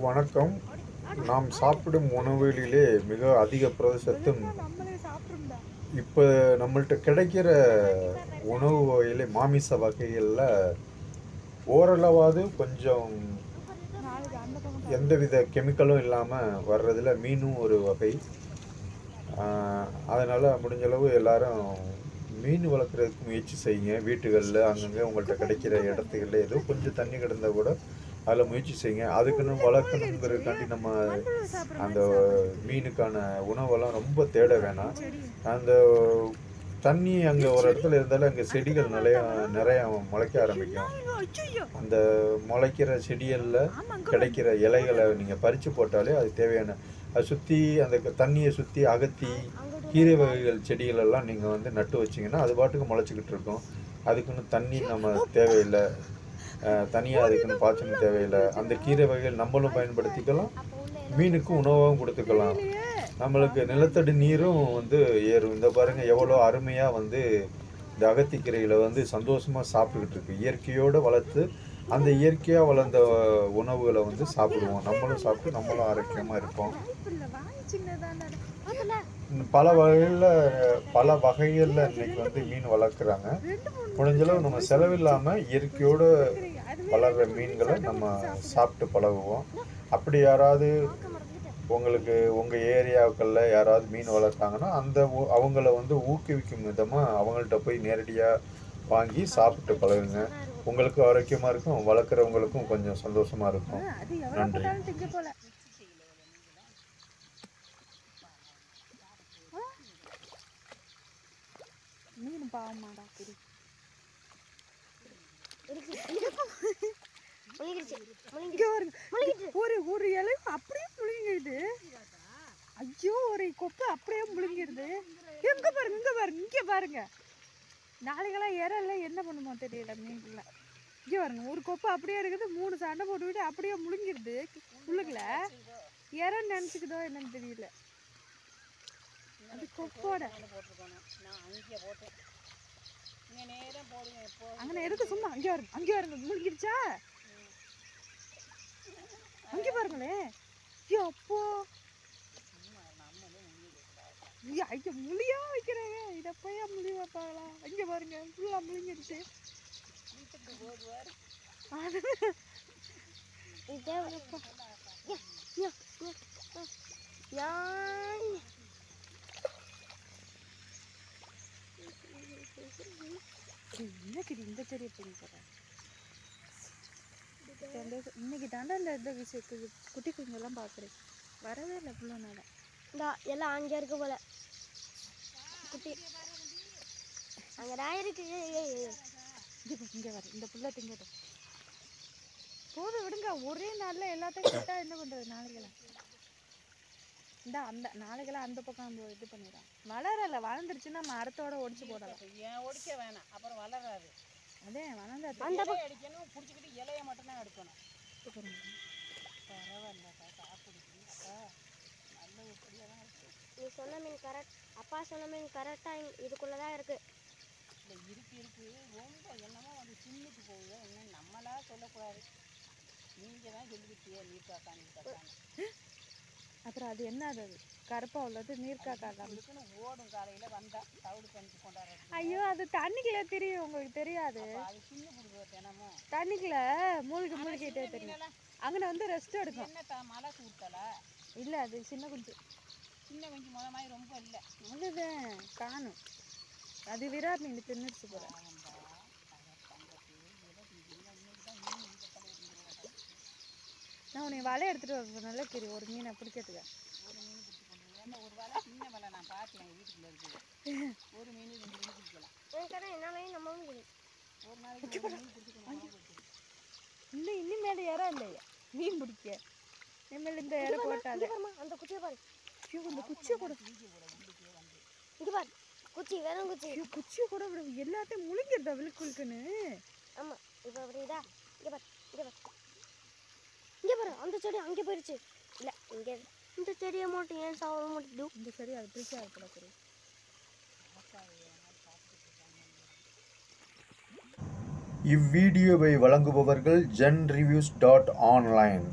வணக்கம். நாம் சாப்பிடும் உணவுகளிலே மிக அதிக புரதச்சத்தும் இப்போ நம்மள்ட்ட கிடைக்கிற உணவு வகையிலே மாமிச வகைகளில் ஓரளவாவது கொஞ்சம் எந்தவித கெமிக்கலும் இல்லாமல் வர்றதில் மீனும் ஒரு வகை. அதனால் முடிஞ்சளவு எல்லாரும் மீன் வளர்க்குறதுக்கு முயற்சி செய்யுங்க. வீட்டுகளில் அங்கங்கே உங்கள்கிட்ட கிடைக்கிற இடத்துகளில் ஏதோ கொஞ்சம் தண்ணி கிடந்தால் கூட அதில் முயற்சி செய்யுங்க. அதுக்குன்னு வளர்க்கணுங்கிறதுக்காண்டி நம்ம அந்த மீனுக்கான உணவெல்லாம் ரொம்ப தேட வேணாம். அந்த தண்ணி அங்கே ஒரு இடத்துல இருந்தாலும் அங்கே செடிகள் நிறையா முளைக்க ஆரம்பிக்கும். அந்த முளைக்கிற செடிகளில் கிடைக்கிற இலைகளை நீங்கள் பறித்து போட்டாலே அது தேவையான அதை சுற்றி அந்த தண்ணியை சுற்றி அகத்தி கீரை வகைகள் செடிகளெல்லாம் நீங்கள் நட்டு வச்சிங்கன்னா அது பாட்டுக்கு முளைச்சிக்கிட்டு இருக்கும். அதுக்குன்னு தண்ணி நம்ம தேவையில்லை, தனியாக அதுக்குன்னு பாய்ச்சணும் தேவையில்லை. அந்த கீரை வகைகள் நம்மளும் பயன்படுத்திக்கலாம், மீனுக்கும் உணவாகவும் கொடுத்துக்கலாம். நம்மளுக்கு நிலத்தடி நீரும் ஏறும். இந்த பாருங்கள் எவ்வளோ அருமையாக இந்த அகத்திக்கீரைகளை சந்தோஷமாக சாப்பிட்டுக்கிட்டு இருக்கு. இயற்கையோடு வளர்த்து அந்த இயற்கையாக வளர்ந்த உணவுகளை சாப்பிடுவோம். நம்மளும் சாப்பிட்டு நம்மளும் ஆரோக்கியமாக இருப்போம். பல வகைகளில் இன்னைக்கு மீன் வளர்க்குறாங்க. முடிஞ்சளவு நம்ம செலவில்லாமல் இயற்கையோடு வளர்கிற மீன்களை நம்ம சாப்பிட்டு பழகுவோம். அப்படி யாராவது உங்களுக்கு உங்கள் ஏரியாக்களில் யாராவது மீன் வளர்த்தாங்கன்னா அவங்கள ஊக்குவிக்கும் விதமாக அவங்கள்ட்ட போய் நேரடியாக வாங்கி சாப்பிட்டு பழகுங்க. உங்களுக்கு ஆரோக்கியமாக இருக்கும், வளர்க்குறவங்களுக்கும் கொஞ்சம் சந்தோஷமாக இருக்கும். நன்றி. மீன் பாவமாடா ஒரு இலை அப்படியே முழுங்கிடுது. ஐயோ, ஒரு கொப்பை அப்படியே முழுங்கிடுது. இங்க பாருங்க நாளைக்கெல்லாம் இறல்ல என்ன பண்ணுமோ தெரியல. மீன்ல இங்கே பாருங்க, ஒரு கொப்பை அப்படியே இருக்குது. 3 சண்டை போட்டுவிட்டு அப்படியே முழுங்கிடுது. உள்ளுக்குல இறன்னு நினச்சிக்குதோ என்னன்னு தெரியல. அது கொப்போட அங்கே இருக்கு. சும்மா அங்கே வருங்க முழுங்கிடுச்சா? அங்கே பாருங்களேன். ஐயோ அப்போ ஐயோ முழியா வைக்கிறாங்க. இதை போய் முழி வைப்பாங்களா? அங்கே பாருங்க ஃபுல்லா முழுங்கிடுச்சு. இன்னைக்கு இந்த செடியை போகிறேன். இன்னைக்கு தாண்டா இந்த விஷயத்துக்கு குட்டி குஞ்செல்லாம் பார்க்குறேன். வரவே இல்லை இவ்வளோ நாளாக. இந்த எல்லாம் அங்கே இருக்கு போல குட்டி. அங்கே தான் இருக்கு. இங்கே வர இந்த புள்ள திங்கட்டும். போதும் விடுங்க. ஒரே நாளில் எல்லாத்தையும் கேட்டால் என்ன பண்ணுறது? நாளைக்கெல்லாம் நாளைக்கெல்லாம் அந்த பக்கம் இது பண்ணிடுறோம். வளரல, வளர்ந்துருச்சுன்னா மரத்தோட ஒடிச்சு போடலாம். ஏன் ஒடிக்க வேணாம், அப்புறம் வளராது. அதே வளர்ந்தா அந்த பக்கம் அடிக்கணும், பிடிச்சிக்கிட்டு இலையை மட்டும்தான் எடுக்கணும். பரவாயில்ல, சாப்பிடுச்சு நல்ல உருப்படியாக தான் இருக்கு. நீ சொன்ன மீன் கரெக்ட். அப்பா சொன்ன மீன் கரெக்டாக இதுக்குள்ளே தான் இருக்குது. இல்லை இருக்கு. ரொம்ப என்னமோ சின்னுக்கு போகுது. இன்னும் நம்மளா சொல்லக்கூடாது, நீங்கள் தான் சொல்லிக்கிட்டியே நீர்க்காக்கான்னு. அப்புறம் அது என்ன அது கருப்பா உள்ளது நீர்க்காக்கா ஓடும். காலையில் வந்தால் தவிடு பண்ணிட்டு கொண்டாடுறது. ஐயோ, அது தண்ணிக்குள்ள தெரியும், உங்களுக்கு தெரியாது. அது சின்ன கொடுக்குற தினமும் தண்ணிக்குள்ள மூழ்கிட்டே தெரியும். அங்கே ரெஸ்ட் எடுக்கும். என்ன மழை கூட்டலை இல்லை, அது சின்ன குஞ்சு. சின்ன குஞ்சு முத மாதிரி ரொம்ப இல்லை. அதுதான் காணும். அது விராட் மீன் தின்னுச்சு போல. நான் உன்னை வலை எடுத்துட்டு வரேன். நல்லா தெரியும் ஒரு மீனை பிடிக்கிறதுக்கு. ஒரு மீன் பிடிச்சிக்கொண்டு ஒரு வலை, சின்ன வலை நான் பார்த்தேன் எங்கள் வீட்டுக்குள்ள இருக்குது. ஒரு மீன் 2 மீன் பிடிக்கலாம். என்னாலையும் நம்ம ஒரு நாளைக்கு மீன் பிடிச்சிக்கணும். இன்னும் மேலே இடம் இல்லையா மீன் பிடிக்க? இனிமேல் இந்த இடம் போட்டாது. அந்த குச்சியை பாரு. ஐயோ, அந்த குச்சியை கூட இது பாரு, குச்சி வேணும். குச்சியை கூட எல்லாத்தையும் முழுங்கிருதா விழுக்குன்னு? ஆமாம். இப்போ அப்படிதா. இங்கே பாரு, இங்கே பாரு. அந்த செடி அங்கே போயிடுச்சு. இல்லை, இங்கே இந்த செடியை மட்டும் ஏன் சாப்பிட மாட்டேங்குது? இந்த செடி அது பிடிச்சா இருக்கக்கூடாது. இவ்வீடியோவை வழங்குபவர்கள் genreviews.online.